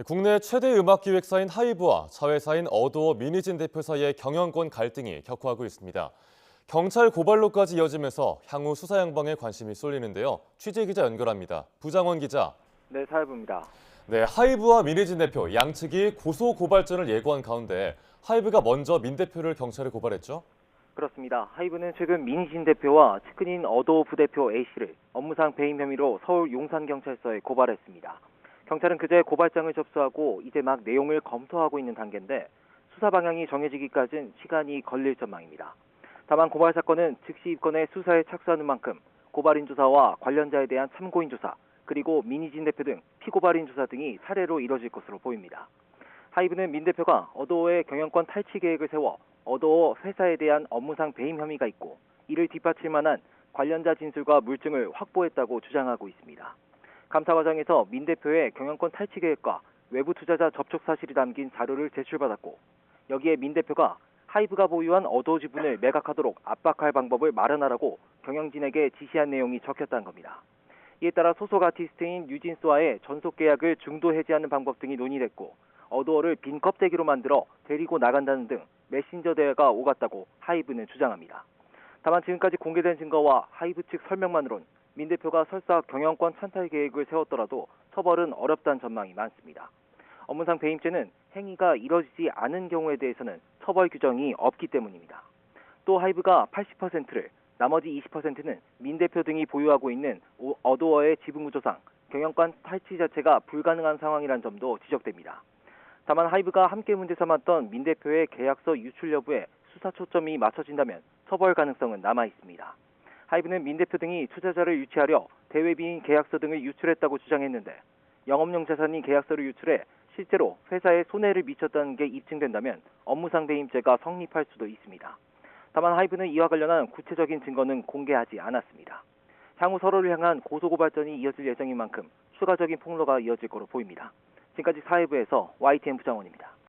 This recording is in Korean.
국내 최대 음악 기획사인 하이브와 자회사인 어도어 미니진 대표 사이의 경영권 갈등이 격화하고 있습니다. 경찰 고발로까지 이어지면서 향후 수사 양방에 관심이 쏠리는데요. 취재 기자 연결합니다. 부장원 기자. 네, 사회부입니다. 네, 하이브와 미니진 대표 양측이 고소 고발전을 예고한 가운데 하이브가 먼저 민 대표를 경찰에 고발했죠. 그렇습니다. 하이브는 최근 민희진 대표와 측근인 어도어 부대표 A씨를 업무상 배임 혐의로 서울 용산경찰서에 고발했습니다. 경찰은 그제 고발장을 접수하고 이제 막 내용을 검토하고 있는 단계인데 수사 방향이 정해지기까지는 시간이 걸릴 전망입니다. 다만 고발 사건은 즉시 입건해 수사에 착수하는 만큼 고발인 조사와 관련자에 대한 참고인 조사, 그리고 민희진 대표 등 피고발인 조사 등이 차례로 이뤄질 것으로 보입니다. 하이브는 민 대표가 어도어의 경영권 탈취 계획을 세워 어도어 회사에 대한 업무상 배임 혐의가 있고 이를 뒷받칠 만한 관련자 진술과 물증을 확보했다고 주장하고 있습니다. 감사 과정에서 민 대표의 경영권 탈취 계획과 외부 투자자 접촉 사실이 담긴 자료를 제출받았고 여기에 민 대표가 하이브가 보유한 어도어 지분을 매각하도록 압박할 방법을 마련하라고 경영진에게 지시한 내용이 적혔다는 겁니다. 이에 따라 소속 아티스트인 뉴진스와의 전속 계약을 중도 해지하는 방법 등이 논의됐고 어도어를 빈 껍데기로 만들어 데리고 나간다는 등 메신저 대화가 오갔다고 하이브는 주장합니다. 다만 지금까지 공개된 증거와 하이브 측 설명만으론 민 대표가 설사 경영권 찬탈 계획을 세웠더라도 처벌은 어렵다는 전망이 많습니다. 업무상 배임죄는 행위가 이뤄지지 않은 경우에 대해서는 처벌 규정이 없기 때문입니다. 또 하이브가 80%를 나머지 20%는 민 대표 등이 보유하고 있는 어도어의 지분 구조상 경영권 탈취 자체가 불가능한 상황이란 점도 지적됩니다. 다만 하이브가 함께 문제 삼았던 민 대표의 계약서 유출 여부에 수사 초점이 맞춰진다면 처벌 가능성은 남아 있습니다. 하이브는 민 대표 등이 투자자를 유치하려 대외비인 계약서 등을 유출했다고 주장했는데 영업용 자산인 계약서를 유출해 실제로 회사에 손해를 미쳤다는 게 입증된다면 업무상 배임죄가 성립할 수도 있습니다. 다만 하이브는 이와 관련한 구체적인 증거는 공개하지 않았습니다. 향후 서로를 향한 고소고발전이 이어질 예정인 만큼 추가적인 폭로가 이어질 것으로 보입니다. 지금까지 사회부에서 YTN 부장원입니다.